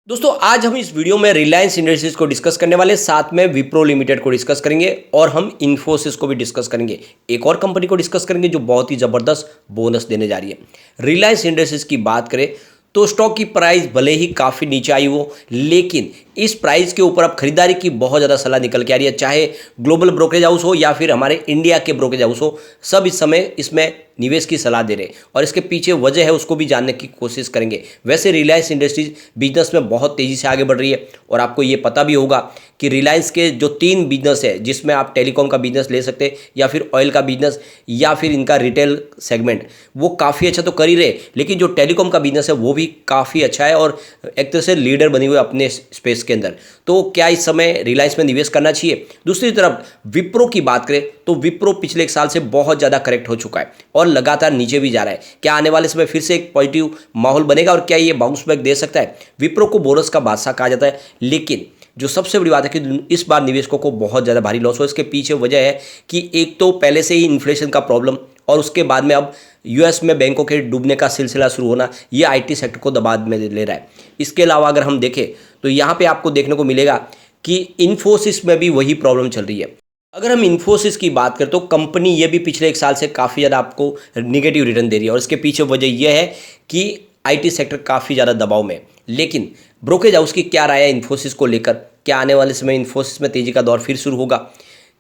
दोस्तों आज हम इस वीडियो में रिलायंस इंडस्ट्रीज को डिस्कस करने वाले, साथ में विप्रो लिमिटेड को डिस्कस करेंगे और हम इन्फोसिस को भी डिस्कस करेंगे। एक और कंपनी को डिस्कस करेंगे जो बहुत ही ज़बरदस्त बोनस देने जा रही है। रिलायंस इंडस्ट्रीज की बात करें तो स्टॉक की प्राइस भले ही काफ़ी नीचे आई हो, लेकिन इस प्राइस के ऊपर अब खरीदारी की बहुत ज़्यादा सलाह निकल के आ रही है। चाहे ग्लोबल ब्रोकरेज हाउस हो या फिर हमारे इंडिया के ब्रोकरेज हाउस हो, सब इस समय इसमें निवेश की सलाह दे रहे हैं और इसके पीछे वजह है उसको भी जानने की कोशिश करेंगे। वैसे रिलायंस इंडस्ट्रीज बिजनेस में बहुत तेज़ी से आगे बढ़ रही है और आपको ये पता भी होगा कि रिलायंस के जो 3 बिजनेस है, जिसमें आप टेलीकॉम का बिजनेस ले सकते हैं या फिर ऑयल का बिजनेस या फिर इनका रिटेल सेगमेंट, वो काफ़ी अच्छा तो कर ही रहे, लेकिन जो टेलीकॉम का बिजनेस है वो भी काफ़ी अच्छा है और एक तरह से लीडर बनी हुई है अपने स्पेस के अंदर। तो क्या इस समय रिलायंस में निवेश करना चाहिए? दूसरी तरफ विप्रो की बात करें तो विप्रो पिछले एक साल से बहुत ज़्यादा करेक्ट हो चुका है और लगातार नीचे भी जा रहा है। क्या आने वाले समय फिर से एक पॉजिटिव माहौल बनेगा और क्या ये बाउंस बैक दे सकता है? विप्रो को बोनस का बादशाह कहा जाता है, लेकिन जो सबसे बड़ी बात है कि इस बार निवेशकों को बहुत ज़्यादा भारी लॉस हो। इसके पीछे वजह है कि एक तो पहले से ही इन्फ्लेशन का प्रॉब्लम और उसके बाद में अब यूएस में बैंकों के डूबने का सिलसिला शुरू होना, ये आईटी सेक्टर को दबा में ले रहा है। इसके अलावा अगर हम देखें तो यहाँ पे आपको देखने को मिलेगा कि इन्फोसिस में भी वही प्रॉब्लम चल रही है। अगर हम इन्फोसिस की बात करें तो कंपनी ये भी पिछले एक साल से काफ़ी ज़्यादा आपको निगेटिव रिटर्न दे रही है और इसके पीछे वजह यह है कि आईटी सेक्टर काफ़ी ज़्यादा दबाव में। लेकिन ब्रोकरेज हाउस की क्या राय है इन्फोसिस को लेकर? क्या आने वाले समय इन्फोसिस में तेज़ी का दौर फिर शुरू होगा?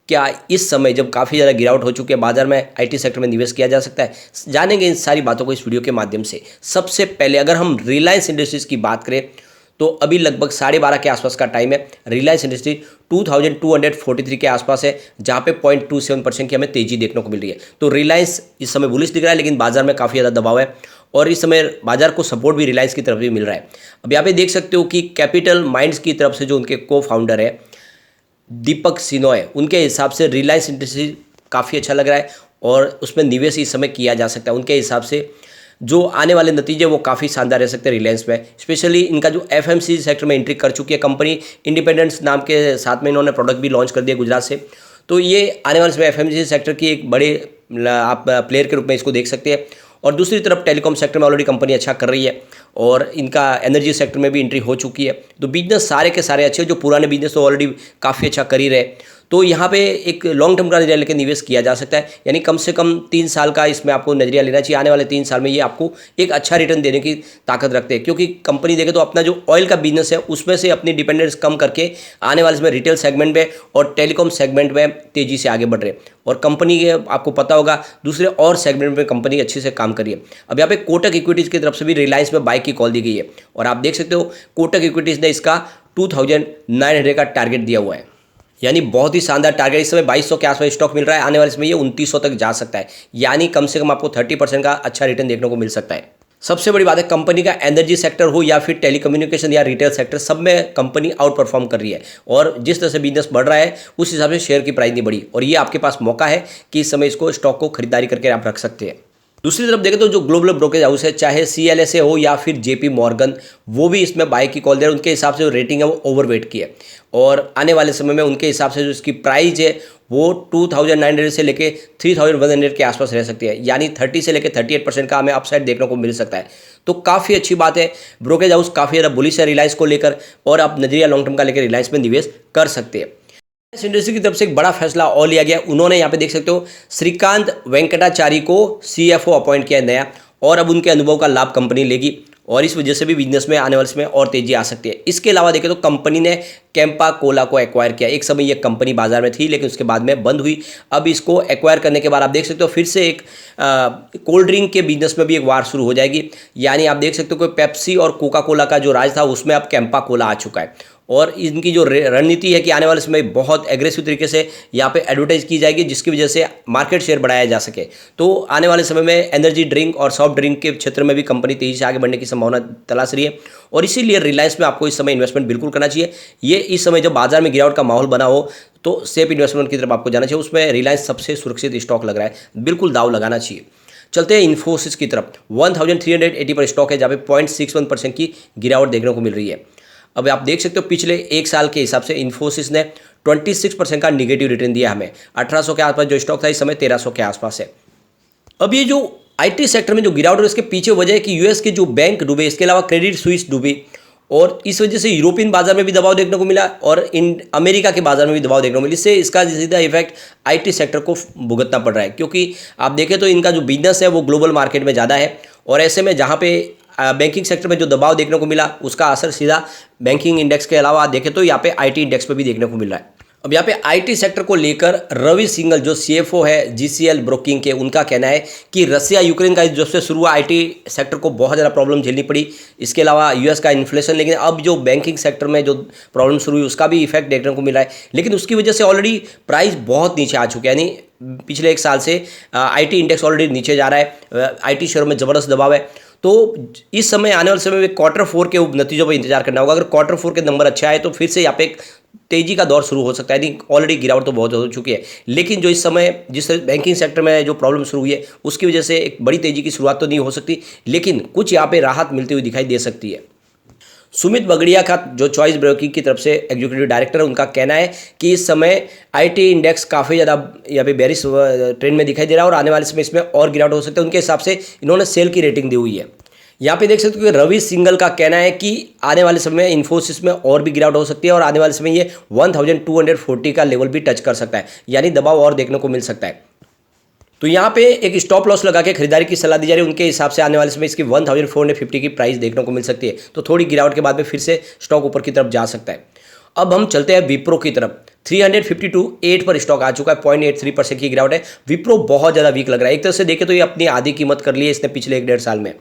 क्या इस समय जब काफ़ी ज़्यादा गिरावट हो चुकी है बाजार में आईटी सेक्टर में निवेश किया जा सकता है? जानेंगे इन सारी बातों को इस वीडियो के माध्यम से। सबसे पहले अगर हम रिलायंस इंडस्ट्रीज़ की बात करें तो अभी लगभग 12:30 के आसपास का टाइम है। रिलायंस इंडस्ट्री 2243 के आसपास है, जहाँ पे 0.27% की हमें तेज़ी देखने को मिल रही है। तो रिलायंस इस समय बुलिश दिख रहा है, लेकिन बाजार में काफ़ी ज़्यादा दबाव है और इस समय बाजार को सपोर्ट भी रिलायंस की तरफ भी मिल रहा है। अब यहाँ पे देख सकते हो कि कैपिटल माइंड्स की तरफ से जो उनके को फाउंडर है दीपक सिनोय, उनके हिसाब से रिलायंस इंडस्ट्री काफ़ी अच्छा लग रहा है और उसमें निवेश इस समय किया जा सकता है। उनके हिसाब से जो आने वाले नतीजे वो काफ़ी शानदार रह सकते हैं रिलायंस में। स्पेशली इनका जो एफएमसीजी सेक्टर में एंट्री कर चुकी है कंपनी, इंडिपेंडेंस नाम के साथ में इन्होंने प्रोडक्ट भी लॉन्च कर दिया गुजरात से। तो ये आने वाले समय एफएमसीजी सेक्टर की एक बड़े आप प्लेयर के रूप में इसको देख सकते हैं। और दूसरी तरफ टेलीकॉम सेक्टर में ऑलरेडी कंपनी अच्छा कर रही है और इनका एनर्जी सेक्टर में भी एंट्री हो चुकी है। तो बिजनेस सारे के सारे अच्छे, जो पुराने बिजनेस तो ऑलरेडी काफ़ी अच्छा कर ही रहे। तो यहाँ पे एक लॉन्ग टर्म का नजरिया लेकर निवेश किया जा सकता है, यानी कम से कम 3 साल का इसमें आपको नजरिया लेना चाहिए। आने वाले 3 साल में ये आपको एक अच्छा रिटर्न देने की ताकत रखते हैं, क्योंकि कंपनी देखे तो अपना जो ऑयल का बिजनेस है उसमें से अपनी डिपेंडेंस कम करके आने वाले समय रिटेल सेगमेंट में और टेलीकॉम सेगमेंट में तेज़ी से आगे बढ़ रहे हैं। और कंपनी के आपको पता होगा दूसरे और सेगमेंट में कंपनी अच्छे से काम कर रही है। अब यहाँ पे कोटक इक्विटीज़ की तरफ से भी रिलायंस में बाई की कॉल दी गई है और आप देख सकते हो कोटक इक्विटीज़ ने इसका 2900 का टारगेट दिया हुआ है, यानी बहुत ही शानदार टारगेट। इस समय 2200 के आसपास स्टॉक मिल रहा है, आने वाले समय ये 2900 तक जा सकता है, यानी कम से कम आपको 30% का अच्छा रिटर्न देखने को मिल सकता है। सबसे बड़ी बात है कंपनी का एनर्जी सेक्टर हो या फिर टेलीकम्युनिकेशन या रिटेल सेक्टर, सब में कंपनी आउट परफॉर्म कर रही है और जिस तरह से बिजनेस बढ़ रहा है उस हिसाब से शेयर की प्राइस नहीं बढ़ी और ये आपके पास मौका है कि इस समय इसको स्टॉक को खरीदारी करके आप रख सकते हैं। दूसरी तरफ देखें तो जो ग्लोबल ब्रोकरेज हाउस है, चाहे CLSA हो या फिर JP मॉर्गन, वो भी इसमें बाय की कॉल दे रहे हैं। उनके हिसाब से जो रेटिंग है वो ओवरवेट की है और आने वाले समय में उनके हिसाब से जो इसकी प्राइस है वो 2900 से लेके 3100 के आसपास रह सकती है, यानी 30 से लेके 38% का हमें अपसाइड देखने को मिल सकता है। तो काफ़ी अच्छी बात है, ब्रोकरेज हाउस काफ़ी ज़्यादा बुलिश है रिलायंस को लेकर और आप नजरिया लॉन्ग टर्म का लेकर रिलायंस में निवेश कर सकते हैं। इस इंडस्ट्री की तरफ से एक बड़ा फैसला और लिया गया। उन्होंने यहाँ पे देख सकते हो श्रीकांत वेंकटाचारी को CFO अपॉइंट किया नया और अब उनके अनुभव का लाभ कंपनी लेगी और इस वजह से भी बिजनेस में आने वाले समय और तेजी आ सकती है। इसके अलावा देखें तो कंपनी ने कैंपा कोला को एक्वायर किया। एक समय ये कंपनी बाजार में थी, लेकिन उसके बाद में बंद हुई। अब इसको एक्वायर करने के बाद आप देख सकते हो फिर से एक कोल्ड ड्रिंक के बिजनेस में भी एक वार शुरू हो जाएगी, यानी आप देख सकते हो कि पेप्सी और कोका कोला का जो राज था उसमें अब कैंपा कोला आ चुका है और इनकी जो रणनीति है कि आने वाले समय बहुत एग्रेसिव तरीके से यहाँ पे एडवर्टाइज की जाएगी, जिसकी वजह से मार्केट शेयर बढ़ाया जा सके। तो आने वाले समय में एनर्जी ड्रिंक और सॉफ्ट ड्रिंक के क्षेत्र में भी कंपनी तेजी से आगे बढ़ने की संभावना तलाश रही है और इसीलिए रिलायंस में आपको इस समय इन्वेस्टमेंट बिल्कुल करना चाहिए। ये इस समय जब बाजार में गिरावट का माहौल बना हो तो सेफ इन्वेस्टमेंट की तरफ आपको जाना चाहिए। उसमें रिलायंस सबसे सुरक्षित स्टॉक लग रहा है, बिल्कुल दाव लगाना चाहिए। चलते हैं इन्फोसिस की तरफ। 1380 पर स्टॉक है, जहाँ पे 0.61% की गिरावट देखने को मिल रही है। अब आप देख सकते हो पिछले एक साल के हिसाब से इन्फोसिस ने 26% का निगेटिव रिटर्न दिया हमें। 1800 के आसपास जो स्टॉक था इस समय 1300 के आसपास है। अब ये जो आईटी सेक्टर में जो गिरावट है इसके पीछे वजह है कि यूएस के जो बैंक डूबे, इसके अलावा क्रेडिट स्विस डूबी और इस वजह से यूरोपियन बाजार में भी दबाव देखने को मिला और अमेरिका के बाजार में भी दबाव देखने को मिला। इससे इसका सीधा इफेक्ट आईटी सेक्टर को भुगतना पड़ रहा है, क्योंकि आप देखें तो इनका जो बिजनेस है वो ग्लोबल मार्केट में ज़्यादा है और ऐसे में जहाँ पे बैंकिंग सेक्टर में जो दबाव देखने को मिला उसका असर सीधा बैंकिंग इंडेक्स के अलावा देखें तो यहाँ पे आईटी इंडेक्स पे भी देखने को मिल रहा है। अब यहाँ पे आईटी सेक्टर को लेकर रवि सिंघल जो सीएफओ है जीसीएल ब्रोकिंग के, उनका कहना है कि रसिया यूक्रेन का जब से शुरू हुआ आईटी सेक्टर को बहुत ज़्यादा प्रॉब्लम झेलनी पड़ी, इसके अलावा यूएस का इन्फ्लेशन, लेकिन अब जो बैंकिंग सेक्टर में जो प्रॉब्लम शुरू हुई उसका भी इफेक्ट देखने को मिला है। लेकिन उसकी वजह से ऑलरेडी प्राइस बहुत नीचे आ चुके हैं, यानी पिछले एक साल से आईटी इंडेक्स ऑलरेडी नीचे जा रहा है, आईटी शेयरों में ज़बरदस्त दबाव है। तो इस समय आने वाले समय में Q4 के नतीजों पर इंतजार करना होगा। अगर Q4 के नंबर अच्छे आए तो फिर से यहाँ पे एक तेजी का दौर शुरू हो सकता है। नहीं, ऑलरेडी गिरावट तो बहुत हो चुकी है, लेकिन जो इस समय जिस बैंकिंग सेक्टर में जो प्रॉब्लम शुरू हुई है उसकी वजह से एक बड़ी तेजी की शुरुआत तो नहीं हो सकती, लेकिन कुछ यहाँ पे राहत मिलती हुई दिखाई दे सकती है। सुमित बगड़िया का जो चॉइस ब्रोकिंग की तरफ से एग्जीक्यूटिव डायरेक्टर है, उनका कहना है कि इस समय आईटी इंडेक्स काफ़ी ज़्यादा यहाँ पे बेरिश ट्रेंड में दिखाई दे रहा है और आने वाले समय इसमें और गिरावट हो सकता है। उनके हिसाब से इन्होंने सेल की रेटिंग दी हुई है। यहाँ पे देख सकते हो कि रवि सिंघल का कहना है कि आने वाले समय में इन्फोसिस में और भी गिरावट हो सकती है और आने वाले समय ये 1240 का लेवल भी टच कर सकता है, यानी दबाव और देखने को मिल सकता है। तो यहाँ पे एक स्टॉप लॉस लगा के खरीदारी की सलाह दी जा रही है। उनके हिसाब से आने वाले समय इसकी 1450 की प्राइस देखने को मिल सकती है, तो थोड़ी गिरावट के बाद में फिर से स्टॉक ऊपर की तरफ जा सकता है। अब हम चलते हैं विप्रो की तरफ। 352.8 पर स्टॉक आ चुका है, 0.83% की गिरावट है। विप्रो बहुत ज़्यादा वीक लग रहा है। एक तरह से देखें तो ये अपनी आधी कीमत कर ली है इसने पिछले 1-1.5 साल में।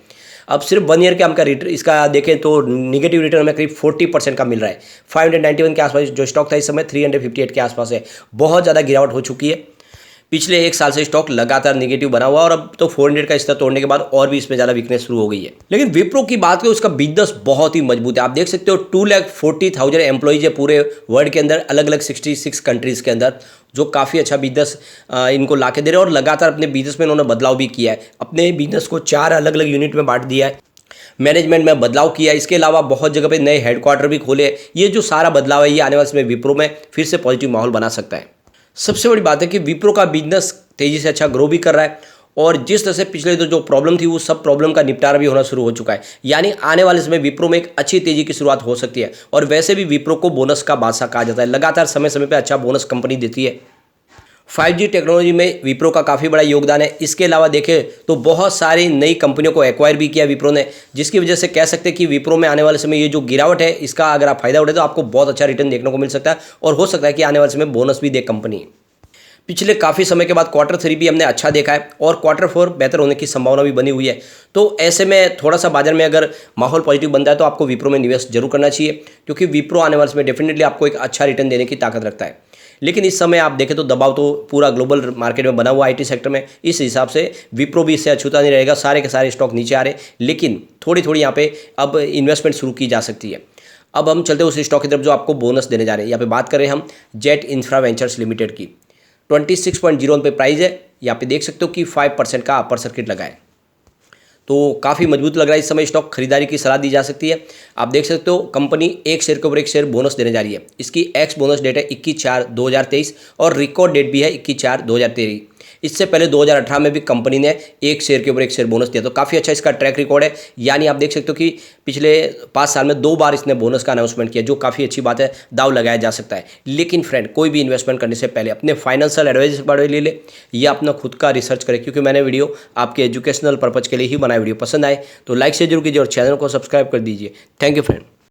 अब सिर्फ 1 ईयर के हमका रिटर्न इसका देखें तो निगेटिव रिटर्न हमें करीब 40% का मिल रहा है। 591 के आसपास जो स्टॉक था इस समय 358 के आसपास है। बहुत ज़्यादा गिरावट हो चुकी है। पिछले 1 साल से स्टॉक लगातार निगेटिव बना हुआ और अब तो 400 का स्तर तोड़ने के बाद और भी इसमें ज़्यादा वीकनेस शुरू हो गई है। लेकिन विप्रो की बात करें, उसका बिजनेस बहुत ही मजबूत है। आप देख सकते हो 2,40,000 एम्प्लॉइज है पूरे वर्ल्ड के अंदर, अलग अलग 66 कंट्रीज़ के अंदर, जो काफ़ी अच्छा बिजनेस इनको ला के दे रहे हैं और लगातार अपने बिजनेस में इन्होंने बदलाव भी किया है। अपने बिजनेस को 4 अलग अलग यूनिट में बांट दिया है, मैनेजमेंट में बदलाव किया है, इसके अलावा बहुत जगह पे नए हेडक्वार्टर भी खोले। ये जो सारा बदलाव है ये आने वाले समय विप्रो में फिर से पॉजिटिव माहौल बना सकता है। सबसे बड़ी बात है कि विप्रो का बिजनेस तेज़ी से अच्छा ग्रो भी कर रहा है और जिस तरह से पिछले जो प्रॉब्लम थी वो सब प्रॉब्लम का निपटारा भी होना शुरू हो चुका है, यानी आने वाले समय विप्रो में एक अच्छी तेज़ी की शुरुआत हो सकती है। और वैसे भी विप्रो को बोनस का बादशाह कहा जाता है, लगातार समय समय पर अच्छा बोनस कंपनी देती है। 5G टेक्नोलॉजी में विप्रो का काफ़ी बड़ा योगदान है। इसके अलावा देखें तो बहुत सारी नई कंपनियों को एक्वायर भी किया विप्रो ने, जिसकी वजह से कह सकते हैं कि विप्रो में आने वाले समय ये जो गिरावट है इसका अगर आप फायदा उठाए तो आपको बहुत अच्छा रिटर्न देखने को मिल सकता है और हो सकता है कि आने वाले समय बोनस भी दे कंपनी। पिछले काफ़ी समय के बाद Q3 भी हमने अच्छा देखा है और Q4 बेहतर होने की संभावना भी बनी हुई है। तो ऐसे में थोड़ा सा बाजार में अगर माहौल पॉजिटिव बनता है तो आपको विप्रो में निवेश जरूर करना चाहिए, क्योंकि विप्रो आने वाले समय डेफिनेटली आपको एक अच्छा रिटर्न देने की ताकत रखता है। लेकिन इस समय आप देखें तो दबाव तो पूरा ग्लोबल मार्केट में बना हुआ आईटी सेक्टर में, इस हिसाब से विप्रो भी इससे अछूता नहीं रहेगा। सारे के सारे स्टॉक नीचे आ रहे, लेकिन थोड़ी थोड़ी यहाँ पे अब इन्वेस्टमेंट शुरू की जा सकती है। अब हम चलते हैं उस स्टॉक की तरफ जो आपको बोनस देने जा रहे हैं। यहाँ पे बात करें हम जेट इंफ्रा वेंचर्स लिमिटेड की। 26.01 पे प्राइस है। यहाँ पे देख सकते हो कि 5% का अपर सर्किट लगा है, तो काफ़ी मजबूत लग रहा है। इस समय स्टॉक खरीदारी की सलाह दी जा सकती है। आप देख सकते हो कंपनी एक शेयर के ऊपर एक शेयर बोनस देने जा रही है। इसकी एक्स बोनस डेट है 21/4/2023 और रिकॉर्ड डेट भी है 21/4/2023। इससे पहले 2018 में भी कंपनी ने एक शेयर के ऊपर एक शेयर बोनस दिया, तो काफ़ी अच्छा इसका ट्रैक रिकॉर्ड है। यानी आप देख सकते हो कि पिछले 5 साल में 2 बार इसने बोनस का अनाउंसमेंट किया, जो काफ़ी अच्छी बात है, दाव लगाया जा सकता है। लेकिन फ्रेंड, कोई भी इन्वेस्टमेंट करने से पहले अपने फाइनेंशियल एडवाइजर से ले ले या अपना खुद का रिसर्च करें, क्योंकि मैंने वीडियो आपके एजुकेशनल पर्पज़ के लिए ही बनाया। वीडियो पसंद आए तो लाइक से जरूर कीजिए और चैनल को सब्सक्राइब कर दीजिए। Thank you friend.